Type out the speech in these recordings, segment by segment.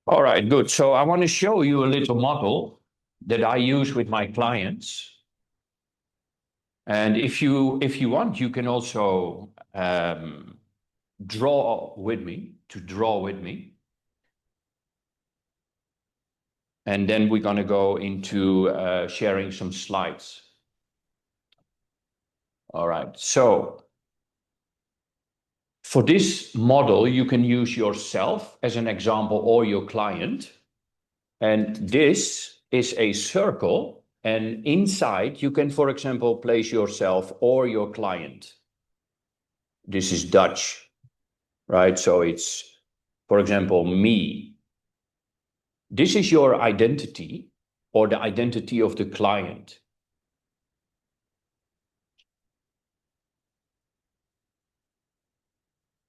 All right, good. So I want to show you a little model that I use with my clients. And if you want, you can also draw with me. And then we're going to go into sharing some slides. All right. So for this model, you can use yourself as an example or your client. And this is a circle. And inside, you can, for example, place yourself or your client. This is Dutch, right? So it's, for example, me. This is your identity or the identity of the client.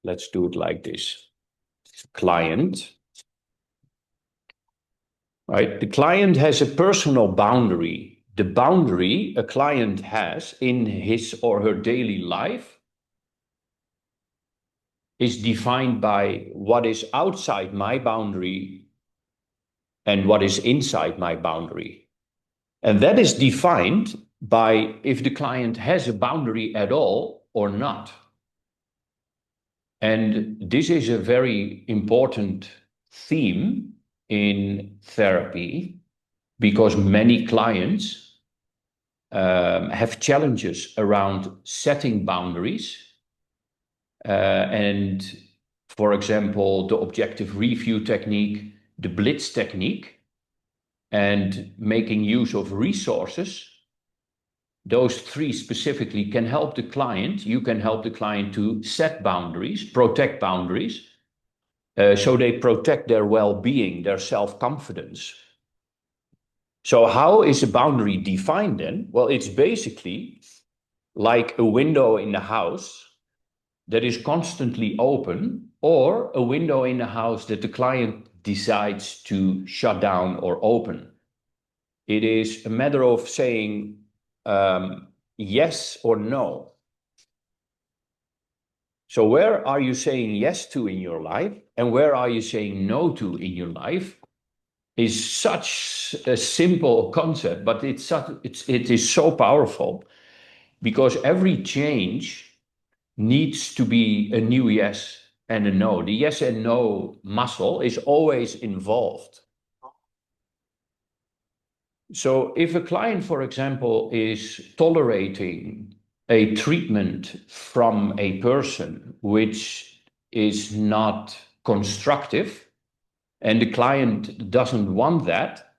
Let's do it like this. Client, right? The client has a personal boundary. The boundary a client has in his or her daily life is defined by what is outside my boundary and what is inside my boundary. And that is defined by if the client has a boundary at all or not. And this is a very important theme in therapy because many clients have challenges around setting boundaries. And for example, the objective review technique, the blitz technique, and making use of resources, those three specifically can help the client. You can help the client to set boundaries, protect boundaries, so they protect their well-being, their self-confidence. So how is a boundary defined then? Well, it's basically like a window in the house that is constantly open, or a window in the house that the client decides to shut down or open. It is a matter of saying yes or no. So where are you saying yes to in your life and where are you saying no to in your life is such a simple concept, but it is so powerful because every change needs to be a new yes and a no. The yes and no muscle is always involved. So if a client, for example, is tolerating a treatment from a person which is not constructive, and the client doesn't want that,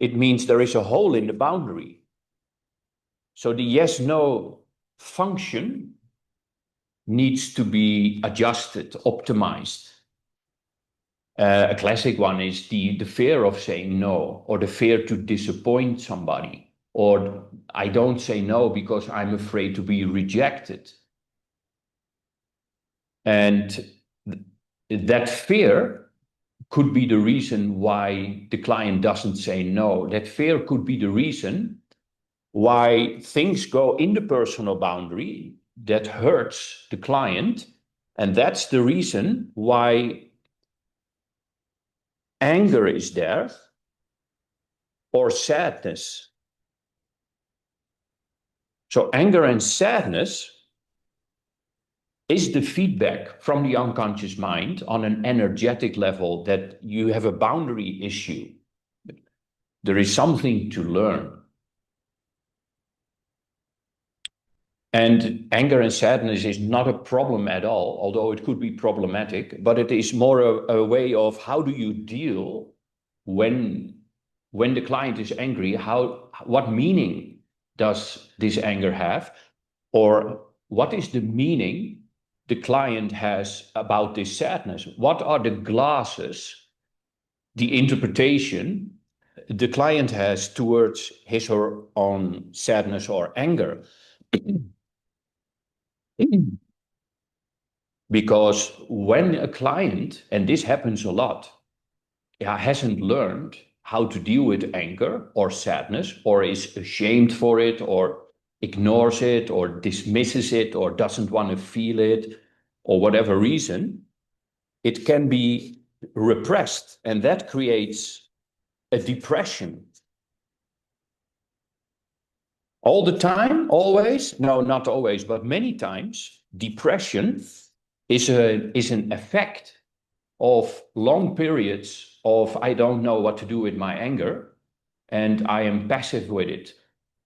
it means there is a hole in the boundary. So the yes-no function needs to be adjusted, optimized. A classic one is the fear of saying no, or the fear to disappoint somebody, or I don't say no because I'm afraid to be rejected. And that fear could be the reason why the client doesn't say no. That fear could be the reason why things go in the personal boundary that hurts the client. And that's the reason why anger is there or sadness. So anger and sadness is the feedback from the unconscious mind on an energetic level that you have a boundary issue. There is something to learn. And anger and sadness is not a problem at all, although it could be problematic, but it is more a way of how do you deal when the client is angry, what meaning does this anger have? Or what is the meaning the client has about this sadness? What are the glasses, the interpretation the client has towards his or her own sadness or anger? Because when a client, and this happens a lot, hasn't learned how to deal with anger or sadness, or is ashamed for it, or ignores it, or dismisses it, or doesn't want to feel it, or whatever reason, it can be repressed, and that creates a depression. All the time, always? No, not always, but many times, depression is an effect of long periods of I don't know what to do with my anger, and I am passive with it.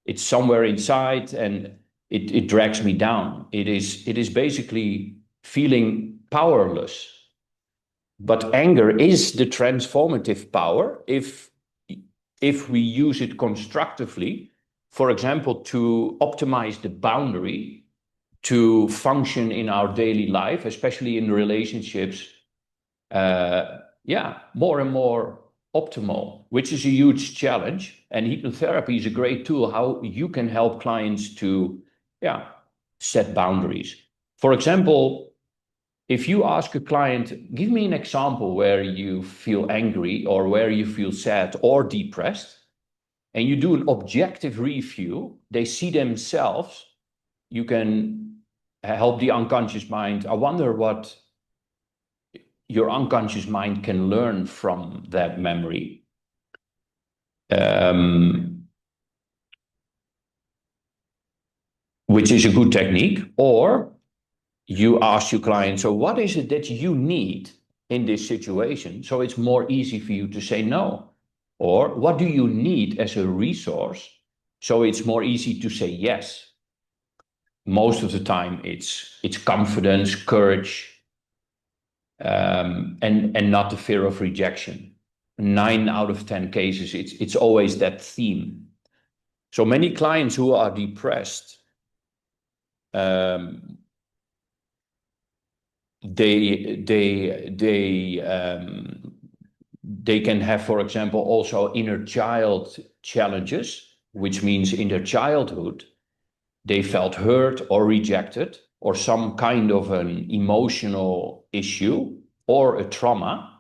It's somewhere inside, and it drags me down. It is basically feeling powerless. But anger is the transformative power if we use it constructively, for example, to optimize the boundary to function in our daily life, especially in relationships, more and more optimal, which is a huge challenge. And hypnotherapy is a great tool how you can help clients to, set boundaries. For example, if you ask a client, give me an example where you feel angry or where you feel sad or depressed, and you do an objective review, they see themselves, you can help the unconscious mind. I wonder what your unconscious mind can learn from that memory. Which is a good technique. Or you ask your client, so what is it that you need in this situation? So it's more easy for you to say no. Or what do you need as a resource? So it's more easy to say yes. Most of the time it's confidence, courage, and not the fear of rejection. 9 out of 10 cases, it's always that theme. So many clients who are depressed, they can have, for example, also inner child challenges, which means in their childhood they felt hurt or rejected, or some kind of an emotional issue or a trauma.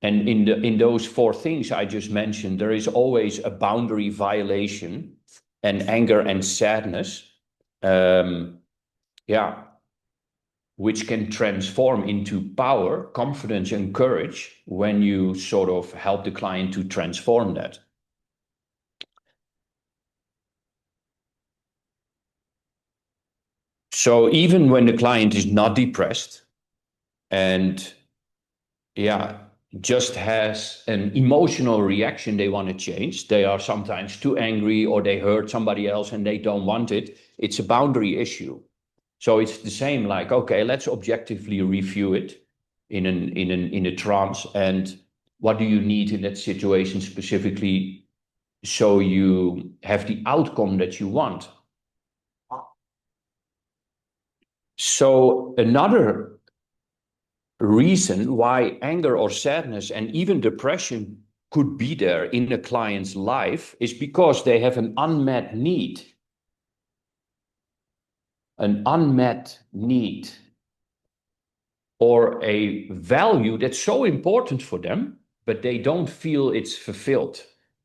And in those 4 things I just mentioned, there is always a boundary violation and anger and sadness, which can transform into power, confidence, and courage when you sort of help the client to transform that. So even when the client is not depressed and just has an emotional reaction they want to change, they are sometimes too angry or they hurt somebody else and they don't want it, it's a boundary issue. So it's the same, like, okay, let's objectively review it in a trance, and what do you need in that situation specifically so you have the outcome that you want. So another reason why anger or sadness and even depression could be there in a client's life is because they have an unmet need. An unmet need or a value that's so important for them, but they don't feel it's fulfilled.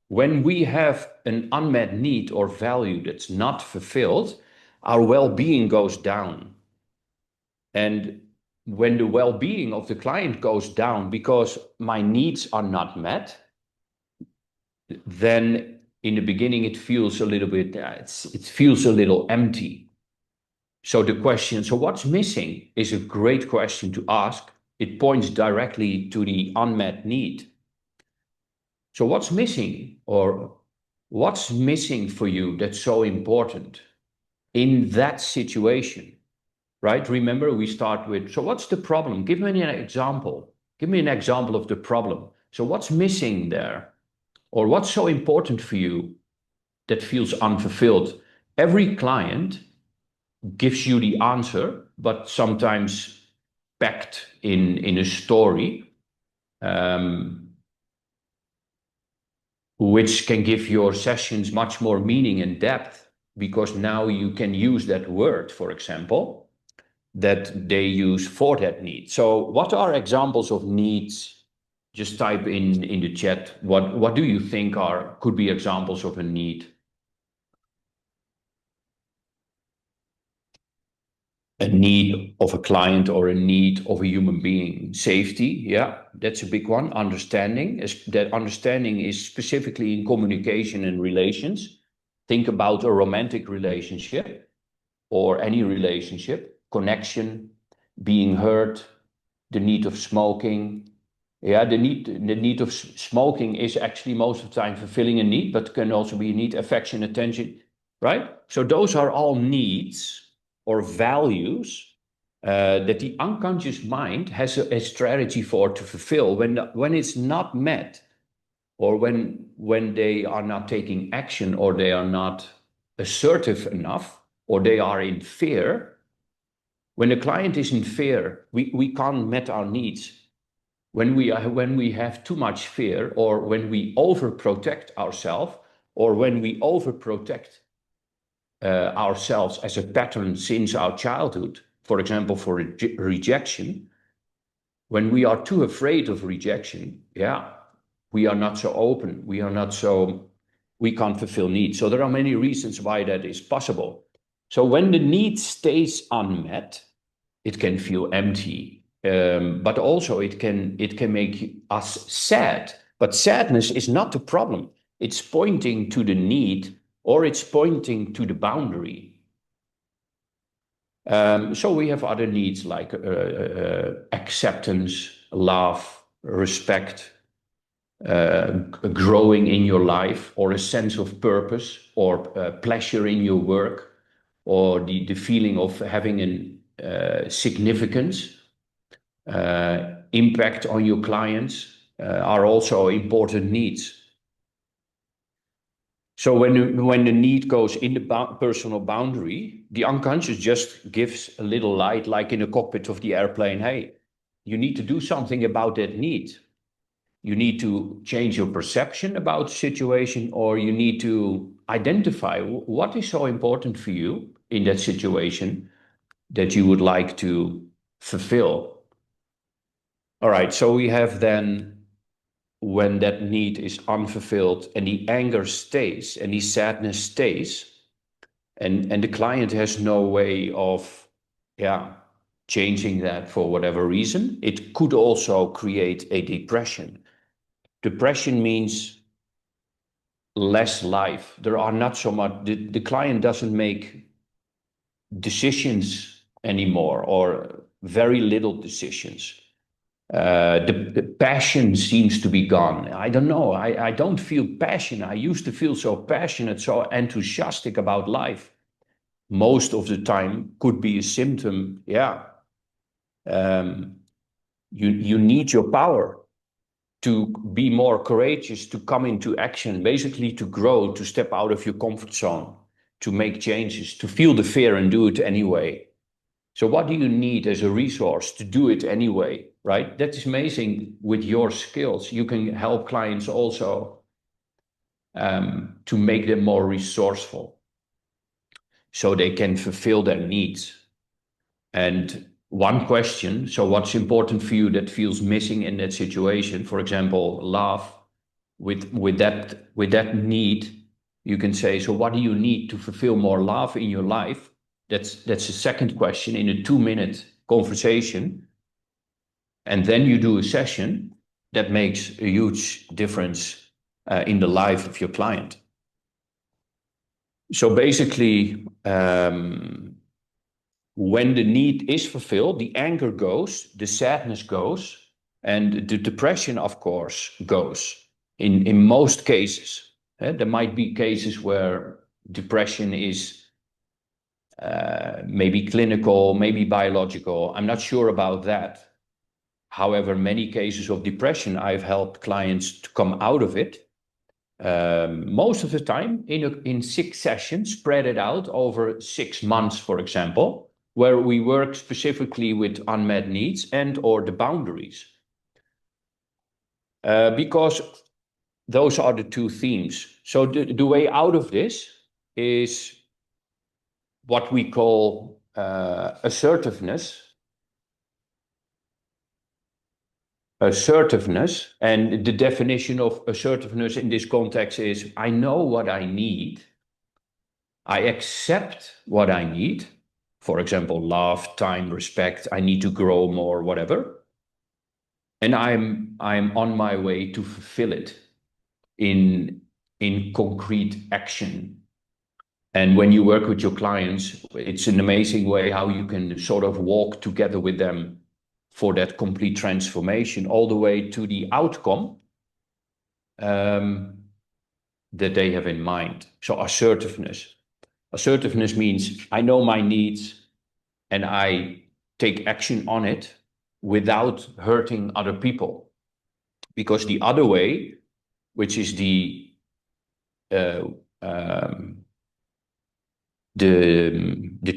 When we have an unmet need or value that's not fulfilled, our well-being goes down. And when the well-being of the client goes down because my needs are not met, then in the beginning it feels a little bit, it feels a little empty. So the question, so what's missing, is a great question to ask. It points directly to the unmet need. So what's missing, or what's missing for you that's so important in that situation, right? Remember, we start with, so what's the problem? Give me an example. Give me an example of the problem. So what's missing there? Or what's so important for you that feels unfulfilled? Every client gives you the answer, but sometimes packed in a story, which can give your sessions much more meaning and depth, because now you can use that word, for example, that they use for that need. So what are examples of needs? Just type in the chat, what do you think could be examples of a need? a need of a client or a need of a human being. Safety, yeah, that's a big one. Understanding, that understanding is specifically in communication and relations. Think about a romantic relationship or any relationship, connection, being heard, the need of smoking. Yeah, the need of smoking is actually most of the time fulfilling a need, but can also be a need, affection, attention, right? So those are all needs or values that the unconscious mind has a strategy for to fulfill when it's not met, or when they are not taking action, or they are not assertive enough, or they are in fear. When the client is in fear, we can't meet our needs. When we have too much fear, or when we overprotect ourselves, or when we overprotect ourselves as a pattern since our childhood, for example, for rejection, when we are too afraid of rejection, yeah, we are not so open, we can't fulfill needs. So there are many reasons why that is possible. So when the need stays unmet, it can feel empty, but also it can make us sad. But sadness is not the problem. It's pointing to the need, or it's pointing to the boundary. So we have other needs like acceptance, love, respect, growing in your life, or a sense of purpose, or pleasure in your work, or the feeling of having a significance, impact on your clients, are also important needs. So when the need goes in the personal boundary, the unconscious just gives a little light, like in the cockpit of the airplane. Hey, you need to do something about that need. You need to change your perception about the situation, or you need to identify what is so important for you in that situation that you would like to fulfill. All right, so we have then, when that need is unfulfilled and the anger stays and the sadness stays, and the client has no way of changing that for whatever reason, it could also create a depression. Depression means less life. There are not so much, the client doesn't make decisions anymore, or very little decisions. The passion seems to be gone. I don't know. I don't feel passion. I used to feel so passionate, so enthusiastic about life. Most of the time could be a symptom. Yeah. You need your power to be more courageous, to come into action, basically to grow, to step out of your comfort zone, to make changes, to feel the fear and do it anyway. So what do you need as a resource to do it anyway, right? That is amazing. With your skills, you can help clients also to make them more resourceful, so they can fulfill their needs. And one question, so what's important for you that feels missing in that situation? For example, love. With that need, you can say, so what do you need to fulfill more love in your life? That's the second question in a 2-minute conversation. And then you do a session that makes a huge difference in the life of your client. So basically, when the need is fulfilled, the anger goes, the sadness goes, and the depression, of course, goes in most cases. There might be cases where depression is maybe clinical, maybe biological. I'm not sure about that. However, many cases of depression, I've helped clients to come out of it. Most of the time in 6 sessions, spread it out over 6 months, for example, where we work specifically with unmet needs and or the boundaries. Because those are the 2 themes. So the way out of this is what we call assertiveness. Assertiveness, and the definition of assertiveness in this context is, I know what I need, I accept what I need, For example, love, time, respect. I need to grow more, whatever. And I'm on my way to fulfill it in concrete action. And when you work with your clients, it's an amazing way how you can sort of walk together with them for that complete transformation, all the way to the outcome that they have in mind. So assertiveness. Assertiveness means I know my needs and I take action on it without hurting other people. Because the other way, which is the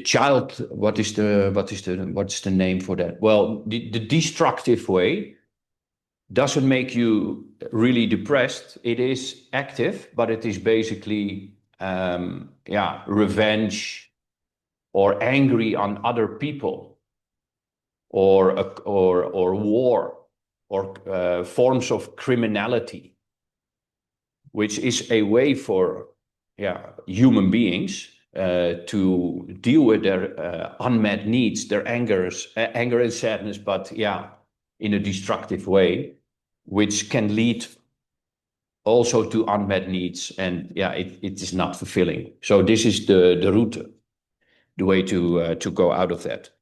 child, what's the name for that? Well, the destructive way doesn't make you really depressed. It is active, but it is basically revenge or angry on other people, or war, or forms of criminality, which is a way for human beings to deal with their unmet needs, their anger and sadness, but in a destructive way, which can lead also to unmet needs, and it is not fulfilling. So this is the route, the way to go out of that.